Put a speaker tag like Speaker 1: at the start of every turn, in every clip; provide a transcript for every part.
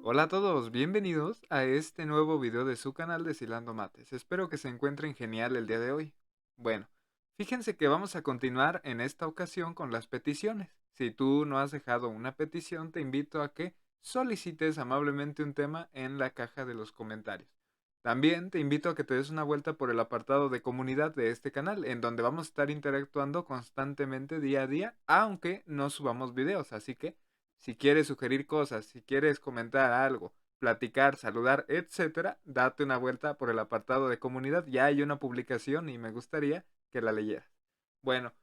Speaker 1: Hola a todos, bienvenidos a este nuevo video de su canal Deshilando Mates. Espero que se encuentren genial el día de hoy. Bueno, fíjense que vamos a continuar en esta ocasión con las peticiones. Si tú no has dejado una petición, te invito a que solicites amablemente un tema en la caja de los comentarios. También te invito a que te des una vuelta por el apartado de comunidad de este canal, en donde vamos a estar interactuando constantemente día a día, aunque no subamos videos, así que si quieres sugerir cosas, si quieres comentar algo, platicar, saludar, etcétera, date una vuelta por el apartado de comunidad. Ya hay una publicación y me gustaría que la leyeras. Bueno,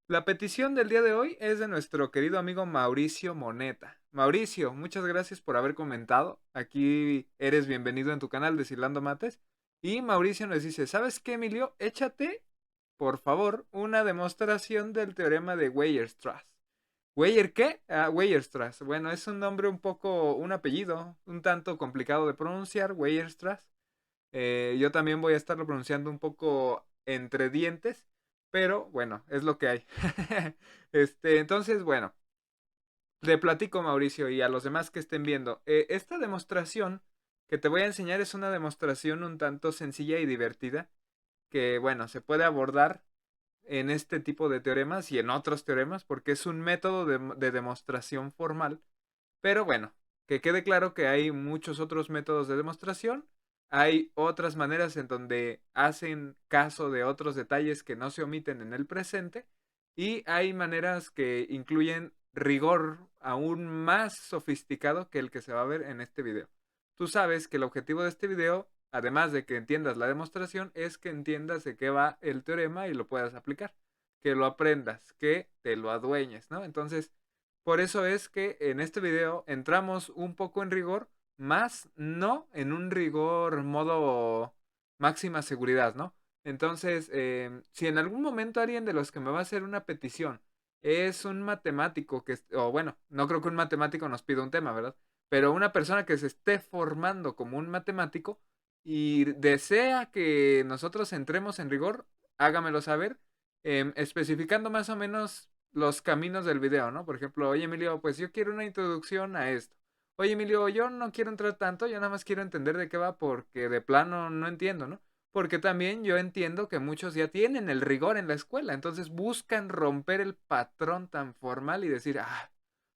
Speaker 1: la petición del día de hoy es de nuestro querido amigo Mauricio Moneta. Mauricio, muchas gracias por haber comentado. Aquí eres bienvenido en tu canal Deshilando Mates. Y Mauricio nos dice, ¿sabes qué, Emilio? Échate, por favor, una demostración del teorema de Weierstrass. ¿Weyer qué? Ah, Weierstrass. Bueno, es un nombre un apellido, un tanto complicado de pronunciar, Weierstrass. Yo también voy a estarlo pronunciando un poco entre dientes, pero bueno, es lo que hay. Entonces, bueno, le platico, Mauricio, y a los demás que estén viendo. Esta demostración que te voy a enseñar es una demostración un tanto sencilla y divertida, que bueno, se puede abordar en este tipo de teoremas y en otros teoremas, porque es un método de demostración formal. Pero bueno, que quede claro que hay muchos otros métodos de demostración, hay otras maneras en donde hacen caso de otros detalles que no se omiten en el presente, y hay maneras que incluyen rigor aún más sofisticado que el que se va a ver en este video. Tú sabes que el objetivo de este video, además de que entiendas la demostración, es que entiendas de qué va el teorema y lo puedas aplicar, que lo aprendas, que te lo adueñes, ¿no? Entonces, por eso es que en este video entramos un poco en rigor, más no en un rigor modo máxima seguridad, ¿no? Entonces, si en algún momento alguien de los que me va a hacer una petición es un matemático o bueno, no creo que un matemático nos pida un tema, ¿verdad? Pero una persona que se esté formando como un matemático y desea que nosotros entremos en rigor, hágamelo saber, especificando más o menos los caminos del video, ¿no? Por ejemplo, oye Emilio, pues yo quiero una introducción a esto. Oye Emilio, yo no quiero entrar tanto, yo nada más quiero entender de qué va porque de plano no entiendo, ¿no? Porque también yo entiendo que muchos ya tienen el rigor en la escuela, entonces buscan romper el patrón tan formal y decir,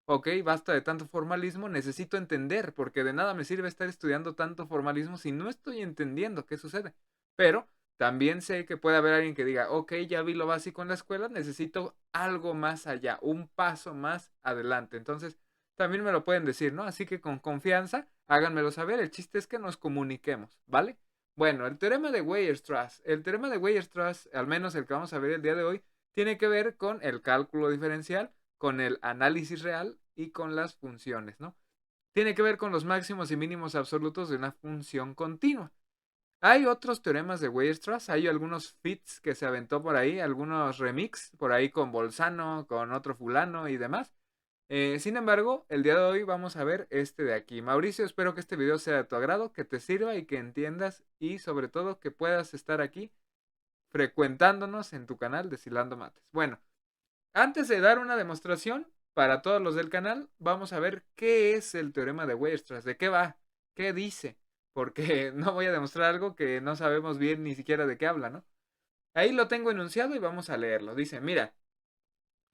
Speaker 1: ok, basta de tanto formalismo, necesito entender, porque de nada me sirve estar estudiando tanto formalismo si no estoy entendiendo qué sucede. Pero también sé que puede haber alguien que diga, ok, ya vi lo básico en la escuela, necesito algo más allá, un paso más adelante. Entonces, también me lo pueden decir, ¿no? Así que con confianza, háganmelo saber. El chiste es que nos comuniquemos, ¿vale? Bueno, el teorema de Weierstrass. El teorema de Weierstrass, al menos el que vamos a ver el día de hoy, tiene que ver con el cálculo diferencial, con el análisis real y con las funciones, ¿no? Tiene que ver con los máximos y mínimos absolutos de una función continua. Hay otros teoremas de Weierstrass, hay algunos fits que se aventó por ahí, algunos remix por ahí con Bolzano, con otro fulano y demás. Sin embargo, el día de hoy vamos a ver este de aquí. Mauricio, espero que este video sea de tu agrado, que te sirva y que entiendas y sobre todo que puedas estar aquí frecuentándonos en tu canal Deshilando Mates. Bueno, antes de dar una demostración para todos los del canal, vamos a ver qué es el teorema de Weierstrass, de qué va, qué dice, porque no voy a demostrar algo que no sabemos bien ni siquiera de qué habla, ¿no? Ahí lo tengo enunciado y vamos a leerlo. Dice, mira,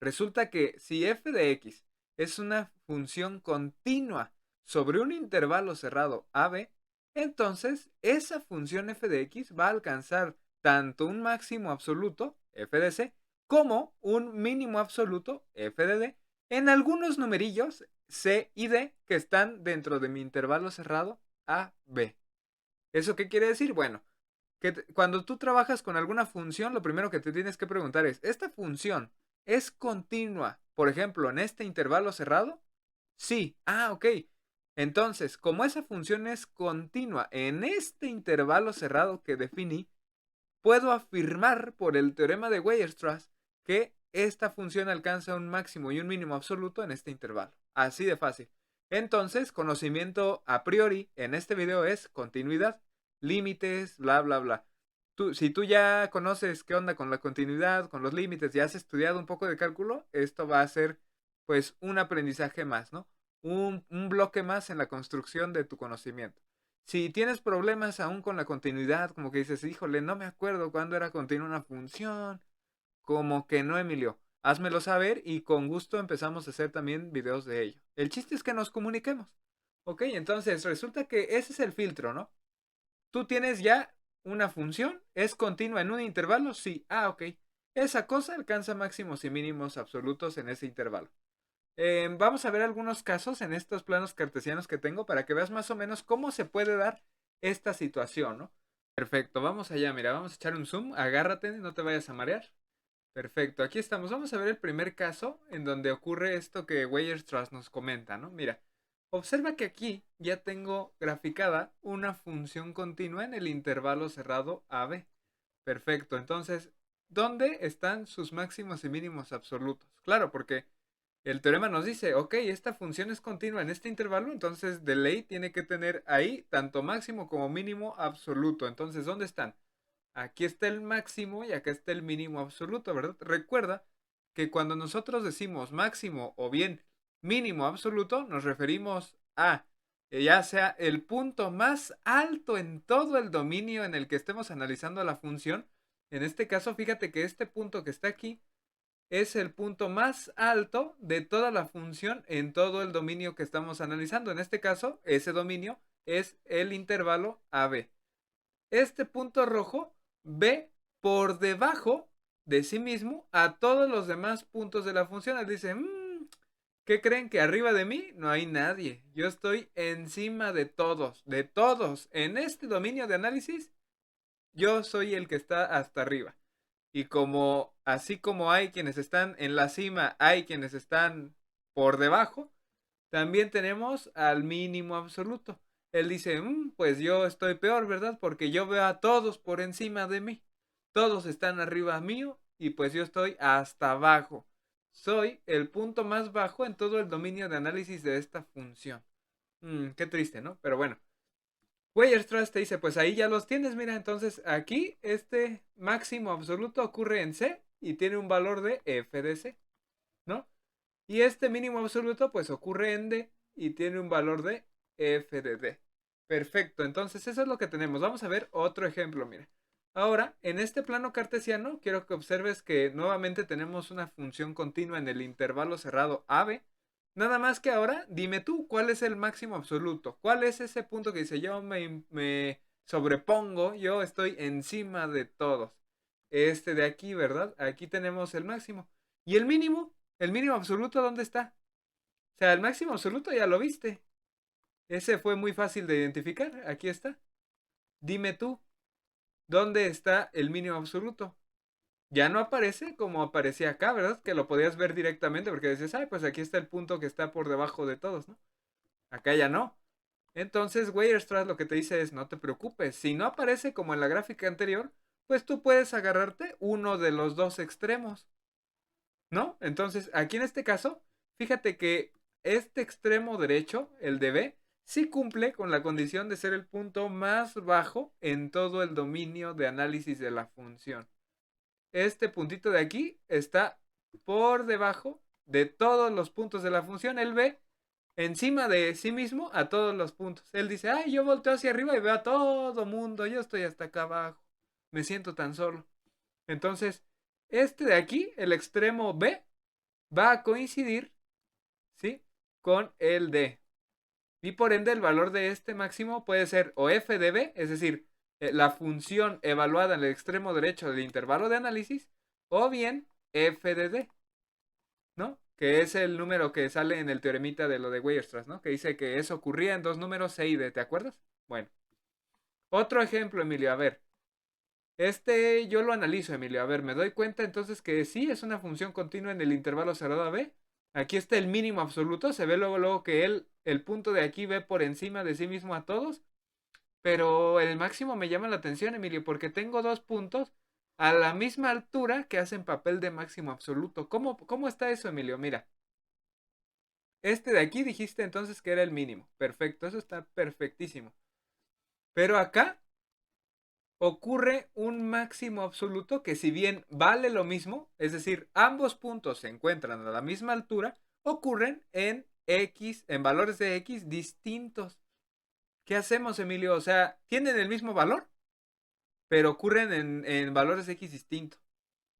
Speaker 1: resulta que si f de x es una función continua sobre un intervalo cerrado AB, entonces esa función f de x va a alcanzar tanto un máximo absoluto, f de c, como un mínimo absoluto, f de d, en algunos numerillos c y d que están dentro de mi intervalo cerrado AB. ¿Eso qué quiere decir? Bueno, cuando tú trabajas con alguna función, lo primero que te tienes que preguntar es, ¿esta función es continua, por ejemplo, en este intervalo cerrado? Sí. Ok. Entonces, como esa función es continua en este intervalo cerrado que definí, puedo afirmar por el teorema de Weierstrass que esta función alcanza un máximo y un mínimo absoluto en este intervalo. Así de fácil. Entonces, conocimiento a priori en este video es continuidad, límites, bla, bla, bla. Si tú ya conoces qué onda con la continuidad, con los límites, ya has estudiado un poco de cálculo, esto va a ser pues un aprendizaje más, ¿no? un bloque más en la construcción de tu conocimiento. Si tienes problemas aún con la continuidad, como que dices, híjole, no me acuerdo cuándo era continua una función, como que no, Emilio, házmelo saber y con gusto empezamos a hacer también videos de ello. El chiste es que nos comuniquemos. Ok, entonces resulta que ese es el filtro, ¿no? Tú tienes ya una función, es continua en un intervalo, sí, ok. Esa cosa alcanza máximos y mínimos absolutos en ese intervalo. Vamos a ver algunos casos en estos planos cartesianos que tengo para que veas más o menos cómo se puede dar esta situación, ¿no? Perfecto, vamos allá, mira, vamos a echar un zoom, agárrate, no te vayas a marear. Perfecto, aquí estamos. Vamos a ver el primer caso en donde ocurre esto que Weierstrass nos comenta, ¿no? Mira, observa que aquí ya tengo graficada una función continua en el intervalo cerrado AB. Perfecto, entonces, ¿dónde están sus máximos y mínimos absolutos? Claro, porque el teorema nos dice, ok, esta función es continua en este intervalo, entonces de ley tiene que tener ahí tanto máximo como mínimo absoluto. Entonces, ¿dónde están? Aquí está el máximo y acá está el mínimo absoluto, ¿verdad? Recuerda que cuando nosotros decimos máximo o bien mínimo absoluto, nos referimos a ya sea el punto más alto en todo el dominio en el que estemos analizando la función. En este caso, fíjate que este punto que está aquí es el punto más alto de toda la función en todo el dominio que estamos analizando. En este caso, ese dominio es el intervalo AB. Este punto rojo ve por debajo de sí mismo a todos los demás puntos de la función. Él dice, ¿qué creen? Que arriba de mí no hay nadie. Yo estoy encima de todos, de todos. En este dominio de análisis, yo soy el que está hasta arriba. Y como así como hay quienes están en la cima, hay quienes están por debajo, también tenemos al mínimo absoluto. Él dice, pues yo estoy peor, ¿verdad? Porque yo veo a todos por encima de mí. Todos están arriba mío y pues yo estoy hasta abajo. Soy el punto más bajo en todo el dominio de análisis de esta función. Qué triste, ¿no? Pero bueno. Weierstrass te dice, pues ahí ya los tienes, mira, entonces aquí este máximo absoluto ocurre en C y tiene un valor de f de C, ¿no? Y este mínimo absoluto pues ocurre en D y tiene un valor de f de D. Perfecto, entonces eso es lo que tenemos. Vamos a ver otro ejemplo, mira. Ahora, en este plano cartesiano, quiero que observes que nuevamente tenemos una función continua en el intervalo cerrado AB. Nada más que ahora, dime tú, ¿cuál es el máximo absoluto? ¿Cuál es ese punto que dice yo me sobrepongo, yo estoy encima de todos? Este de aquí, ¿verdad? Aquí tenemos el máximo. ¿Y el mínimo? ¿El mínimo absoluto dónde está? O sea, el máximo absoluto ya lo viste. Ese fue muy fácil de identificar. Aquí está. Dime tú, ¿dónde está el mínimo absoluto? Ya no aparece como aparecía acá, ¿verdad? Que lo podías ver directamente porque dices, ay, pues aquí está el punto que está por debajo de todos, ¿no? Acá ya no. Entonces, Weierstrass lo que te dice es, no te preocupes. Si no aparece como en la gráfica anterior, pues tú puedes agarrarte uno de los dos extremos. ¿No? Entonces, aquí en este caso, fíjate que este extremo derecho, el de B, sí cumple con la condición de ser el punto más bajo en todo el dominio de análisis de la función. Este puntito de aquí está por debajo de todos los puntos de la función. Él ve encima de sí mismo a todos los puntos. Él dice, ay, yo volteo hacia arriba y veo a todo mundo, yo estoy hasta acá abajo, me siento tan solo. Entonces, este de aquí, el extremo B, va a coincidir, ¿sí? Con el D. Y por ende el valor de este máximo puede ser o f de b, es decir, la función evaluada en el extremo derecho del intervalo de análisis, o bien f de d, ¿no? Que es el número que sale en el teoremita de lo de Weierstrass, ¿no? Que dice que eso ocurría en dos números c y d, ¿te acuerdas? Bueno, otro ejemplo, Emilio, a ver. Este yo lo analizo, Emilio. A ver, me doy cuenta entonces que sí es una función continua en el intervalo cerrado a b. Aquí está el mínimo absoluto. Se ve luego que el punto de aquí ve por encima de sí mismo a todos. Pero el máximo me llama la atención, Emilio, porque tengo dos puntos a la misma altura que hacen papel de máximo absoluto. ¿Cómo está eso, Emilio? Mira, este de aquí dijiste entonces que era el mínimo. Perfecto, eso está perfectísimo. Pero acá ocurre un máximo absoluto que si bien vale lo mismo, es decir, ambos puntos se encuentran a la misma altura, ocurren en X, en valores de X distintos. ¿Qué hacemos, Emilio? O sea, tienen el mismo valor, pero ocurren en valores X distintos.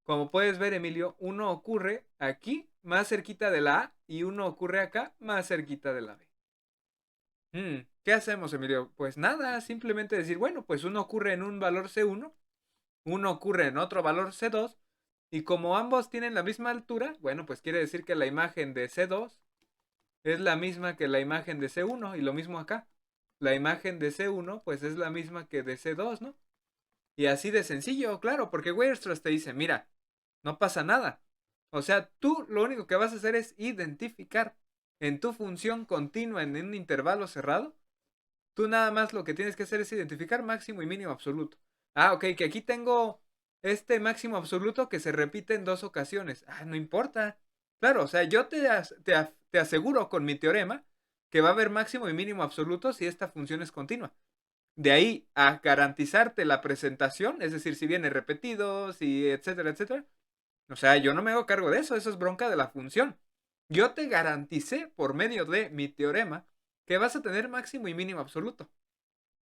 Speaker 1: Como puedes ver, Emilio, uno ocurre aquí, más cerquita de la A, y uno ocurre acá, más cerquita de la B. ¿Qué hacemos, Emilio? Pues nada, simplemente decir, bueno, pues uno ocurre en un valor C1, uno ocurre en otro valor C2, y como ambos tienen la misma altura, bueno, pues quiere decir que la imagen de C2 es la misma que la imagen de C1, y lo mismo acá. La imagen de C1, pues es la misma que de C2, ¿no? Y así de sencillo, claro, porque Weierstrass te dice, mira, no pasa nada. O sea, tú lo único que vas a hacer es identificar en tu función continua en un intervalo cerrado. Tú nada más lo que tienes que hacer es identificar máximo y mínimo absoluto. Ah, ok, que aquí tengo este máximo absoluto que se repite en dos ocasiones. Ah, no importa. Claro, o sea, yo te aseguro con mi teorema que va a haber máximo y mínimo absoluto si esta función es continua. De ahí a garantizarte la presentación, es decir, si viene repetido, si etcétera, etcétera. O sea, yo no me hago cargo de eso, eso es bronca de la función. Yo te garanticé por medio de mi teorema que vas a tener máximo y mínimo absoluto.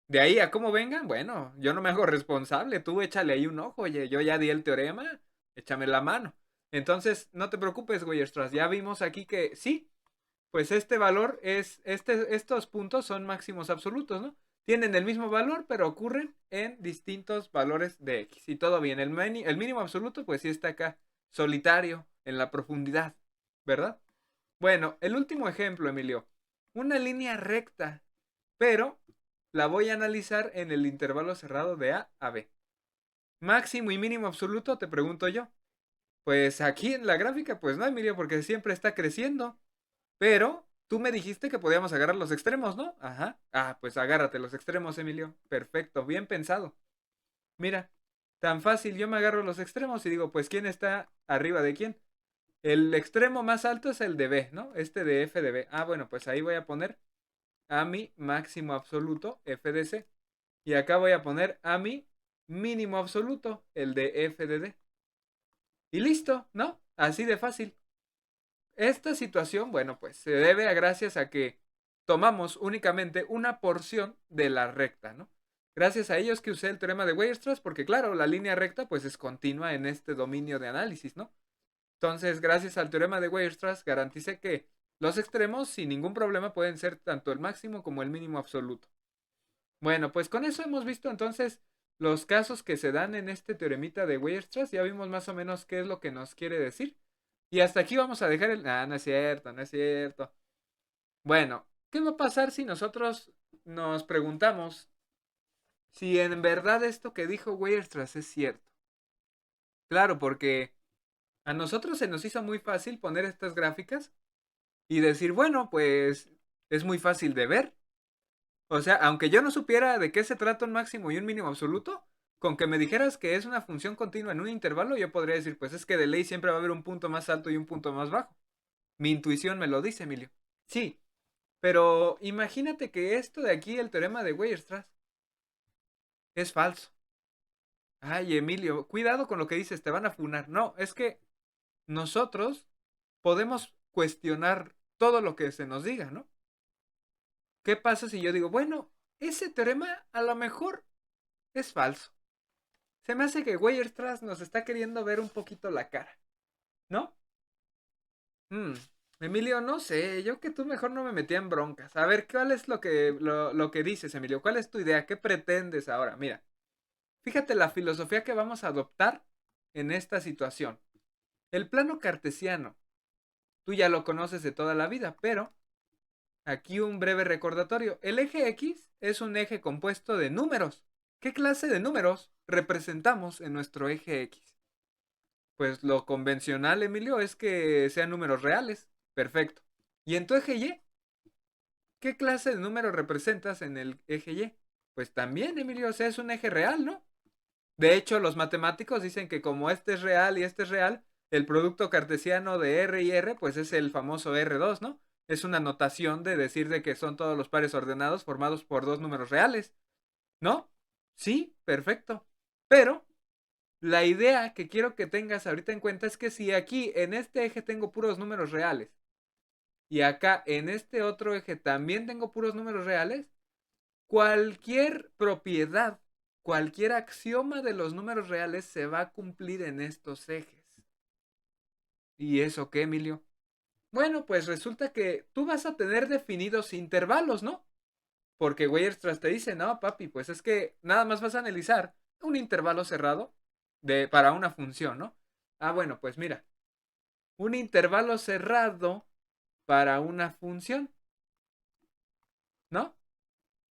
Speaker 1: De ahí a cómo vengan, bueno, yo no me hago responsable, tú échale ahí un ojo, oye, yo ya di el teorema, échame la mano. Entonces, no te preocupes, Weierstrass, ya vimos aquí que sí, pues este valor es, estos puntos son máximos absolutos, ¿no? Tienen el mismo valor, pero ocurren en distintos valores de X. Y todo bien. El mínimo absoluto, pues sí está acá, solitario, en la profundidad, ¿verdad? Bueno, el último ejemplo, Emilio. Una línea recta, pero la voy a analizar en el intervalo cerrado de A a B. Máximo y mínimo absoluto, te pregunto yo. Pues aquí en la gráfica, pues no, Emilio, porque siempre está creciendo. Pero tú me dijiste que podíamos agarrar los extremos, ¿no? Ajá. Ah, pues agárrate los extremos, Emilio. Perfecto, bien pensado. Mira, tan fácil, yo me agarro los extremos y digo, pues ¿quién está arriba de quién? El extremo más alto es el de B, ¿no? Este de F de B. Ah, bueno, pues ahí voy a poner a mi máximo absoluto, F de C. Y acá voy a poner a mi mínimo absoluto, el de F de D. Y listo, ¿no? Así de fácil. Esta situación, bueno, pues se debe a gracias a que tomamos únicamente una porción de la recta, ¿no? Gracias a ellos que usé el teorema de Weierstrass, porque claro, la línea recta pues es continua en este dominio de análisis, ¿no? Entonces, gracias al teorema de Weierstrass, garanticé que los extremos sin ningún problema pueden ser tanto el máximo como el mínimo absoluto. Bueno, pues con eso hemos visto entonces los casos que se dan en este teoremita de Weierstrass. Ya vimos más o menos qué es lo que nos quiere decir. Y hasta aquí vamos a dejar el... Ah, no es cierto, no es cierto. Bueno, ¿qué va a pasar si nosotros nos preguntamos si en verdad esto que dijo Weierstrass es cierto? Claro, porque a nosotros se nos hizo muy fácil poner estas gráficas y decir, bueno, pues es muy fácil de ver. O sea, aunque yo no supiera de qué se trata un máximo y un mínimo absoluto, con que me dijeras que es una función continua en un intervalo, yo podría decir, pues es que de ley siempre va a haber un punto más alto y un punto más bajo. Mi intuición me lo dice, Emilio. Sí, pero imagínate que esto de aquí, el teorema de Weierstrass, es falso. Ay, Emilio, cuidado con lo que dices, te van a funar. No, es que nosotros podemos cuestionar todo lo que se nos diga, ¿no? ¿Qué pasa si yo digo, bueno, ese teorema a lo mejor es falso? Se me hace que Weierstrass nos está queriendo ver un poquito la cara, ¿no? Mm, Emilio, no sé, yo que tú mejor no me metía en broncas. A ver, ¿cuál es lo que dices, Emilio? ¿Cuál es tu idea? ¿Qué pretendes ahora? Mira, fíjate la filosofía que vamos a adoptar en esta situación. El plano cartesiano, tú ya lo conoces de toda la vida, pero aquí un breve recordatorio. El eje X es un eje compuesto de números. ¿Qué clase de números representamos en nuestro eje X? Pues lo convencional, Emilio, es que sean números reales. Perfecto. ¿Y en tu eje Y? ¿Qué clase de número representas en el eje Y? Pues también, Emilio, o sea, es un eje real, ¿no? De hecho, los matemáticos dicen que como este es real y este es real, el producto cartesiano de R y R, pues es el famoso R2, ¿no? Es una notación de decir de que son todos los pares ordenados formados por dos números reales, ¿no? Sí, perfecto. Pero la idea que quiero que tengas ahorita en cuenta es que si aquí en este eje tengo puros números reales y acá en este otro eje también tengo puros números reales, cualquier propiedad, cualquier axioma de los números reales se va a cumplir en estos ejes. ¿Y eso qué, Emilio? Bueno, pues resulta que tú vas a tener definidos intervalos, ¿no? Porque Weierstrass te dice, no, papi, pues es que nada más vas a analizar un intervalo cerrado para una función, ¿no? Ah, bueno, pues mira, un intervalo cerrado para una función, ¿no?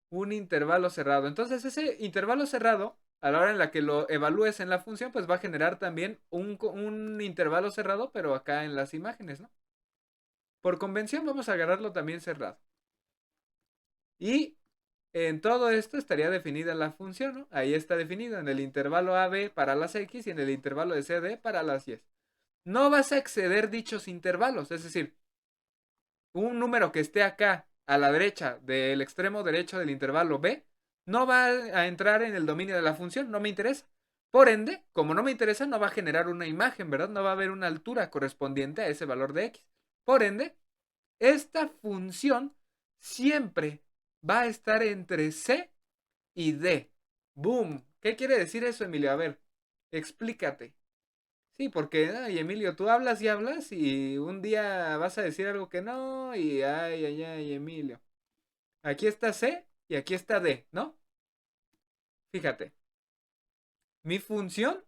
Speaker 1: Un intervalo cerrado. Entonces ese intervalo cerrado, a la hora en la que lo evalúes en la función, pues va a generar también un intervalo cerrado, pero acá en las imágenes, ¿no? Por convención vamos a agarrarlo también cerrado. Y en todo esto estaría definida la función, ¿no? Ahí está definido en el intervalo AB para las X y en el intervalo de CD para las Y. No vas a exceder dichos intervalos, es decir, un número que esté acá a la derecha del extremo derecho del intervalo B no va a entrar en el dominio de la función, no me interesa. Por ende, como no me interesa, no va a generar una imagen, ¿verdad? No va a haber una altura correspondiente a ese valor de X. Por ende, esta función siempre va a estar entre C y D. ¡Boom! ¿Qué quiere decir eso, Emilio? A ver, explícate. Sí, porque, ay, Emilio, tú hablas y hablas y un día vas a decir algo que no y ay, ay, ay, Emilio. Aquí está C y aquí está D, ¿no? Fíjate, mi función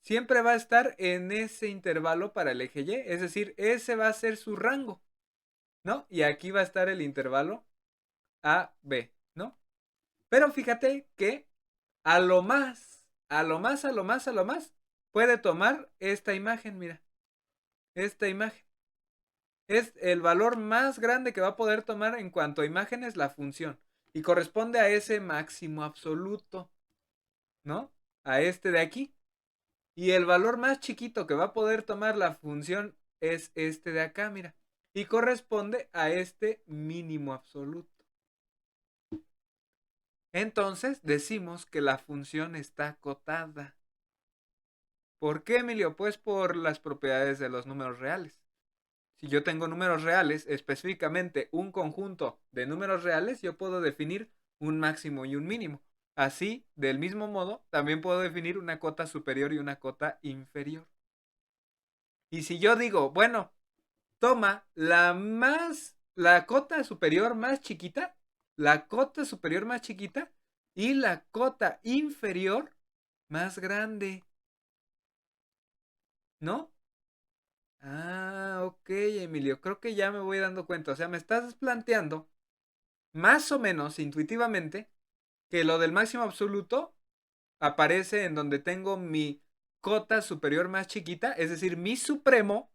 Speaker 1: siempre va a estar en ese intervalo para el eje Y, es decir, ese va a ser su rango, ¿no? Y aquí va a estar el intervalo A, B, ¿no? Pero fíjate que a lo más, a lo más, a lo más, a lo más, puede tomar esta imagen, mira, esta imagen. Es el valor más grande que va a poder tomar en cuanto a imágenes la función. Y corresponde a ese máximo absoluto, ¿no? A este de aquí. Y el valor más chiquito que va a poder tomar la función es este de acá, mira. Y corresponde a este mínimo absoluto. Entonces decimos que la función está acotada. ¿Por qué, Emilio? Pues por las propiedades de los números reales. Si yo tengo números reales, específicamente un conjunto de números reales, yo puedo definir un máximo y un mínimo. Así, del mismo modo, también puedo definir una cota superior y una cota inferior. Y si yo digo, bueno, toma la cota superior más chiquita, la cota superior más chiquita y la cota inferior más grande, ¿no? Ah, ok, Emilio, creo que ya me voy dando cuenta. O sea, me estás planteando más o menos intuitivamente que lo del máximo absoluto aparece en donde tengo mi cota superior más chiquita, es decir, mi supremo,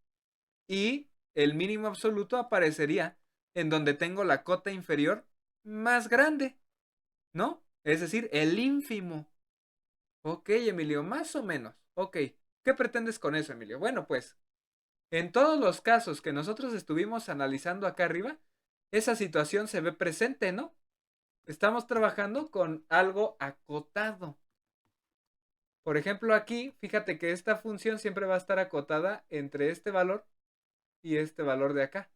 Speaker 1: y el mínimo absoluto aparecería en donde tengo la cota inferior más grande, ¿no? Es decir, el ínfimo. Ok, Emilio, más o menos. Ok, ¿qué pretendes con eso, Emilio? Bueno, pues, en todos los casos que nosotros estuvimos analizando acá arriba, esa situación se ve presente, ¿no? Estamos trabajando con algo acotado. Por ejemplo, aquí, fíjate que esta función siempre va a estar acotada entre este valor y este valor de acá,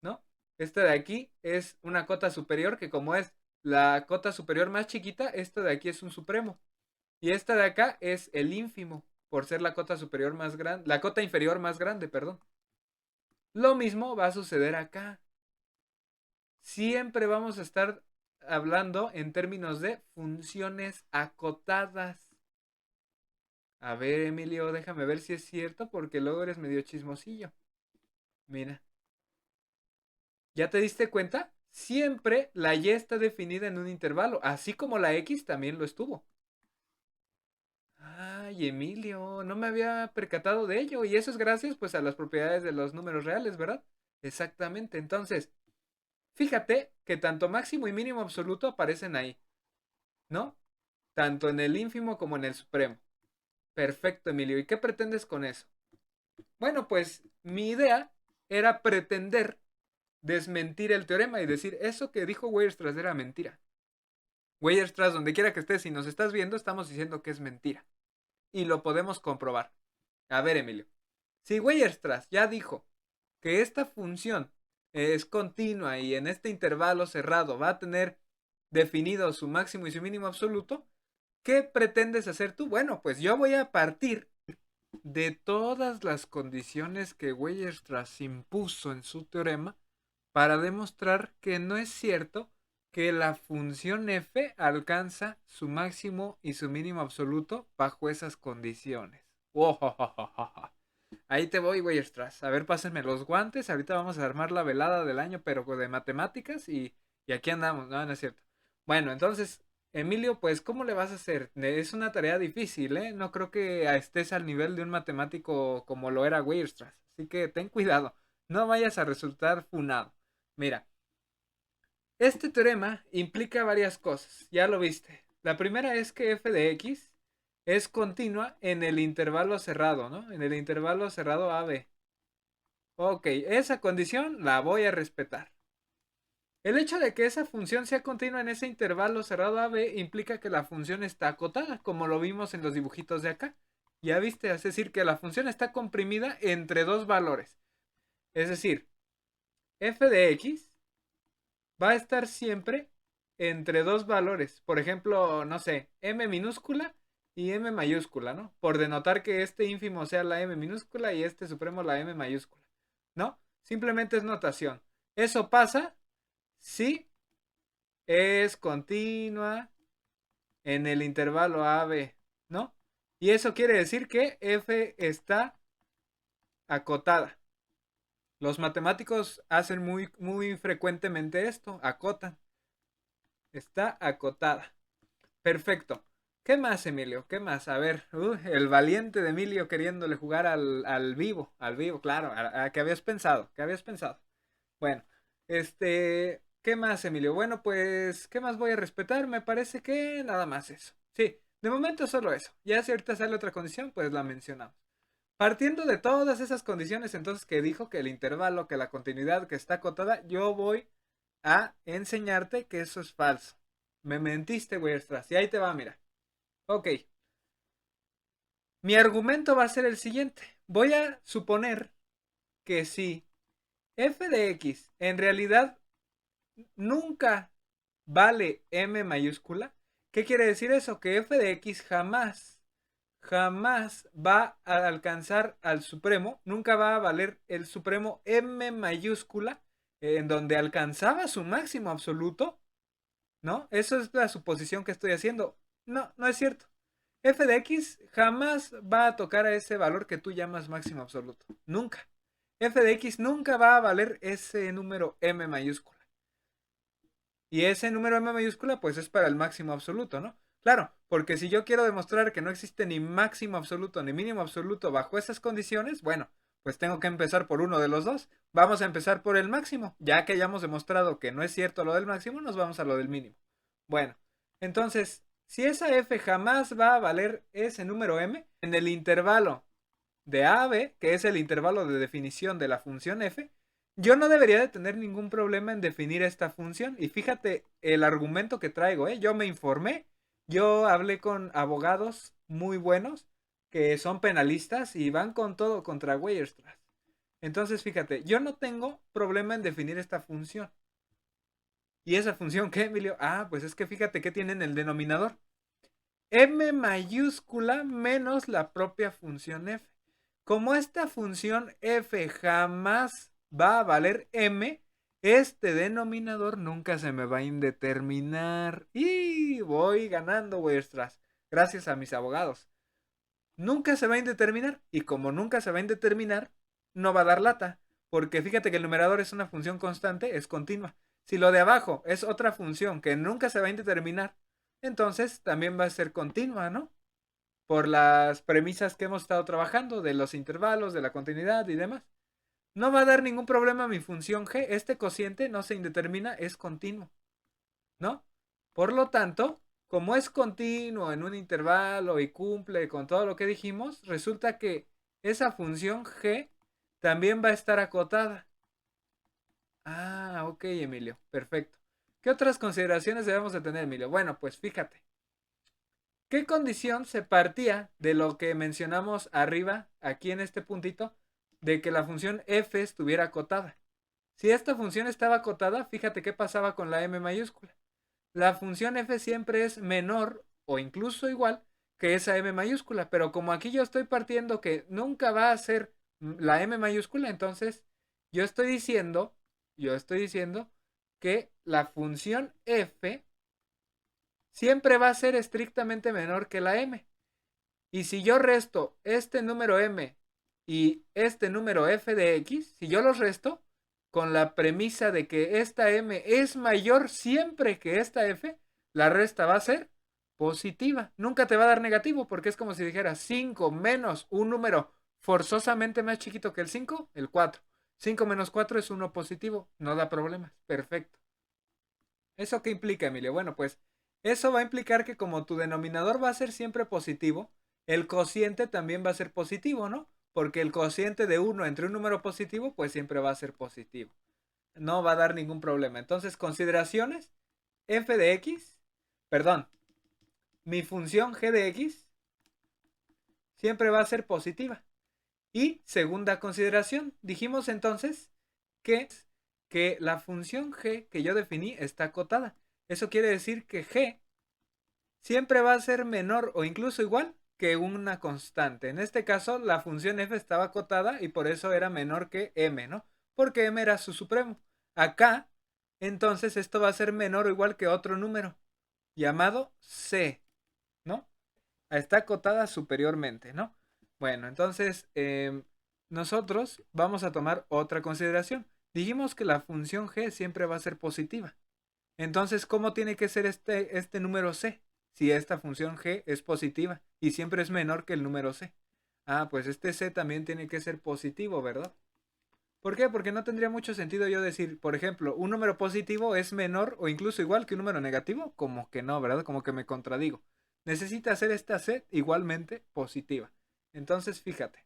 Speaker 1: ¿no? Este de aquí es una cota superior que como es la cota superior más chiquita, esto de aquí es un supremo. Y esta de acá es el ínfimo, por ser la cota superior más grande, la cota inferior más grande, perdón. Lo mismo va a suceder acá. Siempre vamos a estar hablando en términos de funciones acotadas. A ver, Emilio, déjame ver si es cierto, porque luego eres medio chismosillo. Mira, ¿ya te diste cuenta? Siempre la Y está definida en un intervalo, así como la X también lo estuvo. Ay, Emilio, no me había percatado de ello, y eso es gracias pues a las propiedades de los números reales, ¿verdad? Exactamente, entonces, fíjate que tanto máximo y mínimo absoluto aparecen ahí, ¿no? Tanto en el ínfimo como en el supremo. Perfecto, Emilio, ¿y qué pretendes con eso? Bueno, pues mi idea era pretender desmentir el teorema y decir eso que dijo Weierstrass era mentira. Weierstrass, donde quiera que estés, si nos estás viendo, estamos diciendo que es mentira. Y lo podemos comprobar. A ver, Emilio. Si Weierstrass ya dijo que esta función es continua y en este intervalo cerrado va a tener definido su máximo y su mínimo absoluto, ¿qué pretendes hacer tú? Bueno, pues yo voy a partir de todas las condiciones que Weierstrass impuso en su teorema para demostrar que no es cierto que la función f alcanza su máximo y su mínimo absoluto bajo esas condiciones. ¡Wow! Ahí te voy, Weierstrass. A ver, pásenme los guantes. Ahorita vamos a armar la velada del año, pero de matemáticas y aquí andamos. No, no es cierto. Bueno, entonces, Emilio, pues, ¿cómo le vas a hacer? Es una tarea difícil, ¿eh? No creo que estés al nivel de un matemático como lo era Weierstrass. Así que ten cuidado. No vayas a resultar funado. Mira, este teorema implica varias cosas. Ya lo viste. La primera es que f de x es continua en el intervalo cerrado, ¿no? En el intervalo cerrado AB. Ok, esa condición la voy a respetar. El hecho de que esa función sea continua en ese intervalo cerrado AB implica que la función está acotada, como lo vimos en los dibujitos de acá. Ya viste, es decir, que la función está comprimida entre dos valores. Es decir, f de x va a estar siempre entre dos valores. Por ejemplo, no sé, m minúscula y m mayúscula, ¿no? Por denotar que este ínfimo sea la m minúscula y este supremo la m mayúscula, ¿no? Simplemente es notación. Eso pasa si es continua en el intervalo AB, ¿no? Y eso quiere decir que f está acotada. Los matemáticos hacen muy frecuentemente esto, acotan. Está acotada. Perfecto. ¿Qué más, Emilio? ¿Qué más? A ver, el valiente de Emilio queriéndole jugar al vivo, claro. ¿Qué habías pensado? ¿Qué habías pensado? Bueno, ¿qué más, Emilio? Bueno, pues, ¿qué más voy a respetar? Me parece que nada más eso. Sí, de momento solo eso. Ya si ahorita sale otra condición, pues la mencionamos. Partiendo de todas esas condiciones, entonces, que dijo que el intervalo, que la continuidad, que está acotada, yo voy a enseñarte que eso es falso. Me mentiste, Weierstrass. Y ahí te va, mira. Ok. Mi argumento va a ser el siguiente. Voy a suponer que si f de x en realidad nunca vale m mayúscula, ¿qué quiere decir eso? Que f de x jamás va a alcanzar al supremo, nunca va a valer el supremo m mayúscula, en donde alcanzaba su máximo absoluto, ¿no? Eso es la suposición que estoy haciendo. No, no es cierto. F de x jamás va a tocar a ese valor que tú llamas máximo absoluto. Nunca. F de x nunca va a valer ese número m mayúscula. Y ese número m mayúscula pues es para el máximo absoluto, ¿no? Claro, porque si yo quiero demostrar que no existe ni máximo absoluto ni mínimo absoluto bajo esas condiciones, bueno, pues tengo que empezar por uno de los dos. Vamos a empezar por el máximo. Ya que hayamos demostrado que no es cierto lo del máximo, nos vamos a lo del mínimo. Bueno, entonces, si esa f jamás va a valer ese número m, en el intervalo de a a b, que es el intervalo de definición de la función f, yo no debería de tener ningún problema en definir esta función. Y fíjate el argumento que traigo, ¿eh? Yo me informé, yo hablé con abogados muy buenos que son penalistas y van con todo contra Weierstrass. Entonces, fíjate, yo no tengo problema en definir esta función. ¿Y esa función qué, Emilio? Ah, pues es que fíjate que tiene en el denominador. M mayúscula menos la propia función f. Como esta función f jamás va a valer m, este denominador nunca se me va a indeterminar. Y voy ganando, Weierstrass, gracias a mis abogados. Nunca se va a indeterminar. Y como nunca se va a indeterminar, no va a dar lata. Porque fíjate que el numerador es una función constante, es continua. Si lo de abajo es otra función que nunca se va a indeterminar, entonces también va a ser continua, ¿no? Por las premisas que hemos estado trabajando de los intervalos, de la continuidad y demás. No va a dar ningún problema mi función g. Este cociente no se indetermina, es continuo, ¿no? Por lo tanto, como es continuo en un intervalo y cumple con todo lo que dijimos, resulta que esa función g también va a estar acotada. Ah, ok, Emilio, perfecto. ¿Qué otras consideraciones debemos de tener, Emilio? Bueno, pues fíjate. ¿Qué condición se partía de lo que mencionamos arriba, aquí en este puntito, de que la función f estuviera acotada? Si esta función estaba acotada, fíjate qué pasaba con la m mayúscula. La función f siempre es menor o incluso igual que esa m mayúscula, pero como aquí yo estoy partiendo que nunca va a ser la m mayúscula, entonces yo estoy diciendo, que la función f siempre va a ser estrictamente menor que la m. Y si yo resto este número m y este número f de x, si yo los resto con la premisa de que esta m es mayor siempre que esta f, la resta va a ser positiva. Nunca te va a dar negativo porque es como si dijeras 5 menos un número forzosamente más chiquito que el 5, el 4. 5 menos 4 es uno positivo, no da problemas. Perfecto. ¿Eso qué implica, Emilio? Bueno, pues eso va a implicar que como tu denominador va a ser siempre positivo, el cociente también va a ser positivo, ¿no? Porque el cociente de 1 entre un número positivo, pues siempre va a ser positivo. No va a dar ningún problema. Entonces, consideraciones, f de x, perdón, mi función g de x siempre va a ser positiva. Y segunda consideración, dijimos entonces que la función g que yo definí está acotada. Eso quiere decir que g siempre va a ser menor o incluso igual que una constante. En este caso, la función f estaba acotada y por eso era menor que m, ¿no? Porque m era su supremo. Acá, entonces, esto va a ser menor o igual que otro número llamado c, ¿no? Está acotada superiormente, ¿no? Bueno, entonces, nosotros vamos a tomar otra consideración. Dijimos que la función g siempre va a ser positiva. Entonces, ¿cómo tiene que ser este número c? Si esta función g es positiva y siempre es menor que el número c. Ah, pues este c también tiene que ser positivo, ¿verdad? ¿Por qué? Porque no tendría mucho sentido yo decir, por ejemplo, un número positivo es menor o incluso igual que un número negativo. Como que no, ¿verdad? Como que me contradigo. Necesita ser esta c igualmente positiva. Entonces, fíjate,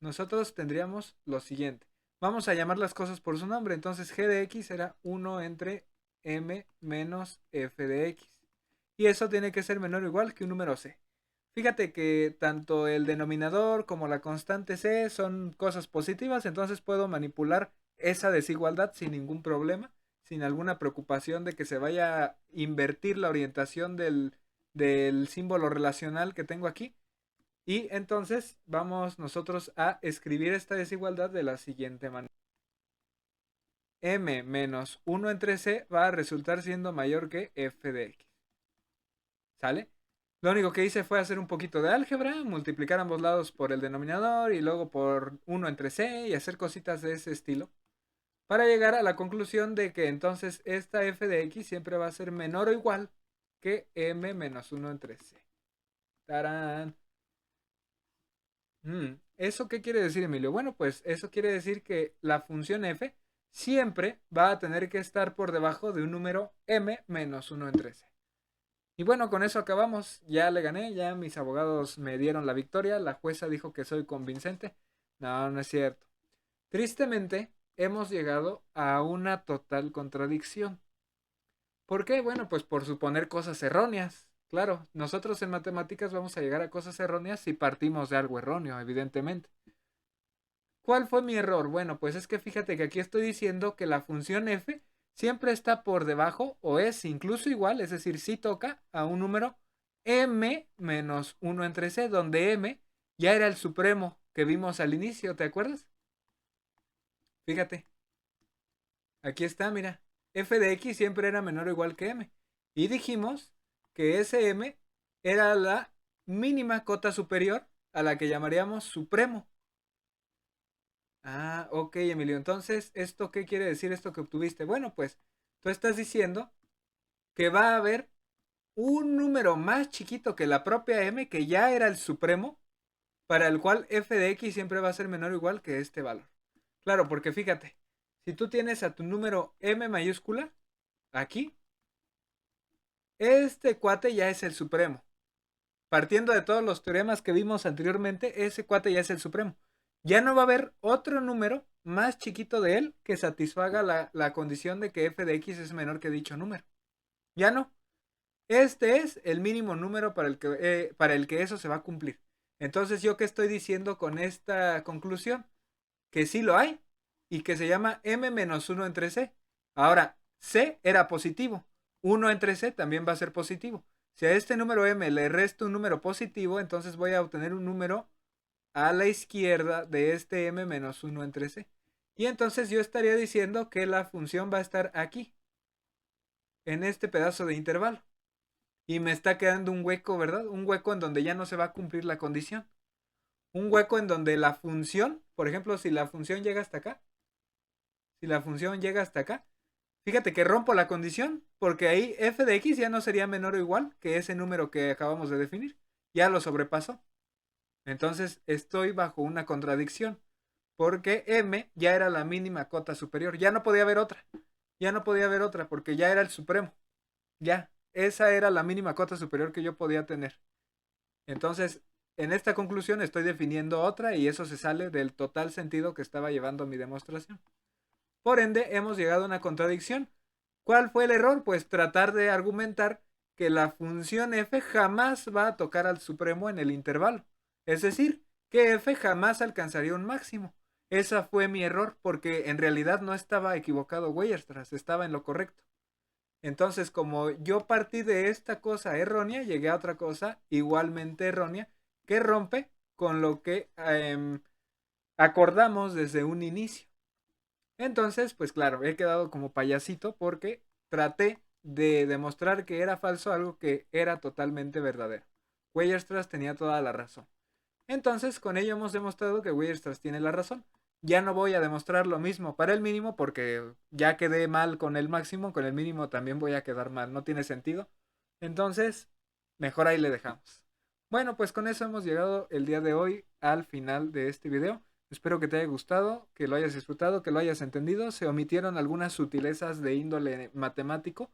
Speaker 1: nosotros tendríamos lo siguiente. Vamos a llamar las cosas por su nombre. Entonces g de x será 1 entre m menos f de x. Y eso tiene que ser menor o igual que un número c. Fíjate que tanto el denominador como la constante c son cosas positivas, entonces puedo manipular esa desigualdad sin ningún problema, sin alguna preocupación de que se vaya a invertir la orientación del símbolo relacional que tengo aquí. Y entonces vamos nosotros a escribir esta desigualdad de la siguiente manera. M menos 1 entre c va a resultar siendo mayor que f de x. ¿Sale? Lo único que hice fue hacer un poquito de álgebra, multiplicar ambos lados por el denominador y luego por 1 entre c y hacer cositas de ese estilo. Para llegar a la conclusión de que entonces esta f de x siempre va a ser menor o igual que m menos 1 entre c. ¡Tarán! ¿Eso qué quiere decir, Emilio? Bueno, pues eso quiere decir que la función f siempre va a tener que estar por debajo de un número m menos 1 entre c. Y bueno, con eso acabamos. Ya le gané, ya mis abogados me dieron la victoria. La jueza dijo que soy convincente. No, no es cierto. Tristemente, hemos llegado a una total contradicción. ¿Por qué? Bueno, pues por suponer cosas erróneas. Claro, nosotros en matemáticas vamos a llegar a cosas erróneas si partimos de algo erróneo, evidentemente. ¿Cuál fue mi error? Bueno, pues es que fíjate que aquí estoy diciendo que la función f siempre está por debajo o es incluso igual, es decir, si toca a un número m menos 1 entre c, donde m ya era el supremo que vimos al inicio, ¿te acuerdas? Fíjate, aquí está, mira, f de x siempre era menor o igual que m. Y dijimos que ese m era la mínima cota superior a la que llamaríamos supremo. Ah, ok, Emilio. Entonces, ¿esto qué quiere decir esto que obtuviste? Bueno, pues tú estás diciendo que va a haber un número más chiquito que la propia m, que ya era el supremo, para el cual f de x siempre va a ser menor o igual que este valor. Claro, porque fíjate, si tú tienes a tu número m mayúscula, aquí, este cuate ya es el supremo. Partiendo de todos los teoremas que vimos anteriormente, ese cuate ya es el supremo. Ya no va a haber otro número más chiquito de él que satisfaga la condición de que f de x es menor que dicho número. Ya no. Este es el mínimo número para el que eso se va a cumplir. Entonces, ¿yo qué estoy diciendo con esta conclusión? Que sí lo hay. y que se llama m menos 1 entre c. Ahora, c era positivo, 1 entre c también va a ser positivo. Si a este número m le resto un número positivo, entonces voy a obtener un número a la izquierda de este m menos 1 entre c. Y entonces yo estaría diciendo que la función va a estar aquí, en este pedazo de intervalo. Y me está quedando un hueco, ¿verdad? Un hueco en donde ya no se va a cumplir la condición. Un hueco en donde la función, por ejemplo, si la función llega hasta acá, si la función llega hasta acá, fíjate que rompo la condición, porque ahí f de x ya no sería menor o igual que ese número que acabamos de definir. Ya lo sobrepasó. Entonces estoy bajo una contradicción, porque m ya era la mínima cota superior. Ya no podía haber otra. Ya no podía haber otra, porque ya era el supremo. Ya, esa era la mínima cota superior que yo podía tener. Entonces, en esta conclusión estoy definiendo otra y eso se sale del total sentido que estaba llevando mi demostración. Por ende, hemos llegado a una contradicción. ¿Cuál fue el error? Pues tratar de argumentar que la función f jamás va a tocar al supremo en el intervalo. Es decir, que f jamás alcanzaría un máximo. Esa fue mi error porque en realidad no estaba equivocado Weierstrass, estaba en lo correcto. Entonces, como yo partí de esta cosa errónea, llegué a otra cosa igualmente errónea que rompe con lo que acordamos desde un inicio. Entonces, pues claro, he quedado como payasito porque traté de demostrar que era falso algo que era totalmente verdadero. Weierstrass tenía toda la razón. Entonces, con ello hemos demostrado que Weierstrass tiene la razón. Ya no voy a demostrar lo mismo para el mínimo porque ya quedé mal con el máximo, con el mínimo también voy a quedar mal, no tiene sentido. Entonces, mejor ahí le dejamos. Bueno, pues con eso hemos llegado el día de hoy al final de este video. Espero que te haya gustado, que lo hayas disfrutado, que lo hayas entendido. Se omitieron algunas sutilezas de índole matemático.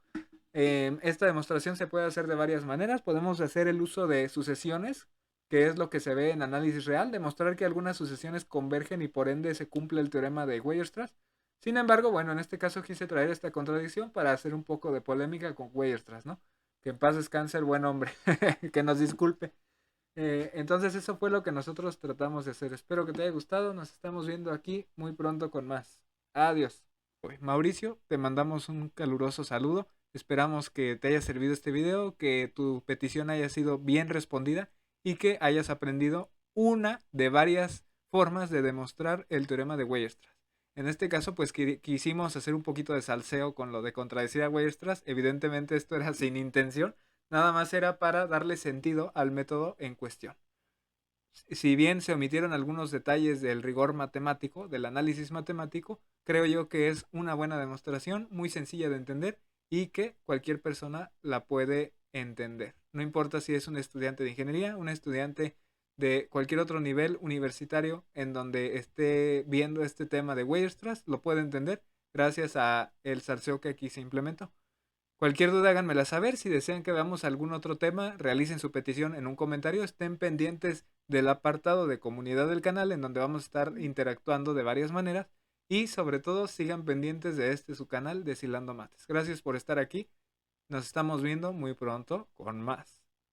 Speaker 1: Esta demostración se puede hacer de varias maneras. Podemos hacer el uso de sucesiones, que es lo que se ve en análisis real, demostrar que algunas sucesiones convergen y por ende se cumple el teorema de Weierstrass. Sin embargo, bueno, en este caso quise traer esta contradicción para hacer un poco de polémica con Weierstrass, ¿no? Que en paz descanse el buen hombre, que nos disculpe. Entonces eso fue lo que nosotros tratamos de hacer. Espero que te haya gustado. Nos estamos viendo aquí muy pronto con más. Adiós. Mauricio, te mandamos un caluroso saludo. Esperamos que te haya servido este video, que tu petición haya sido bien respondida y que hayas aprendido una de varias formas de demostrar el teorema de Weierstrass. En este caso, pues quisimos hacer un poquito de salseo con lo de contradecir a Weierstrass. Evidentemente esto era sin intención, nada más era para darle sentido al método en cuestión. Si bien se omitieron algunos detalles del rigor matemático, del análisis matemático, creo yo que es una buena demostración, muy sencilla de entender y que cualquier persona la puede entender. No importa si es un estudiante de ingeniería, un estudiante de cualquier otro nivel universitario en donde esté viendo este tema de Weierstrass, lo puede entender gracias a el salseo que aquí se implementó. Cualquier duda háganmela saber. Si desean que veamos algún otro tema, realicen su petición en un comentario. Estén pendientes del apartado de comunidad del canal en donde vamos a estar interactuando de varias maneras. Y sobre todo sigan pendientes de su canal Deshilando Mates. Gracias por estar aquí. Nos estamos viendo muy pronto con más.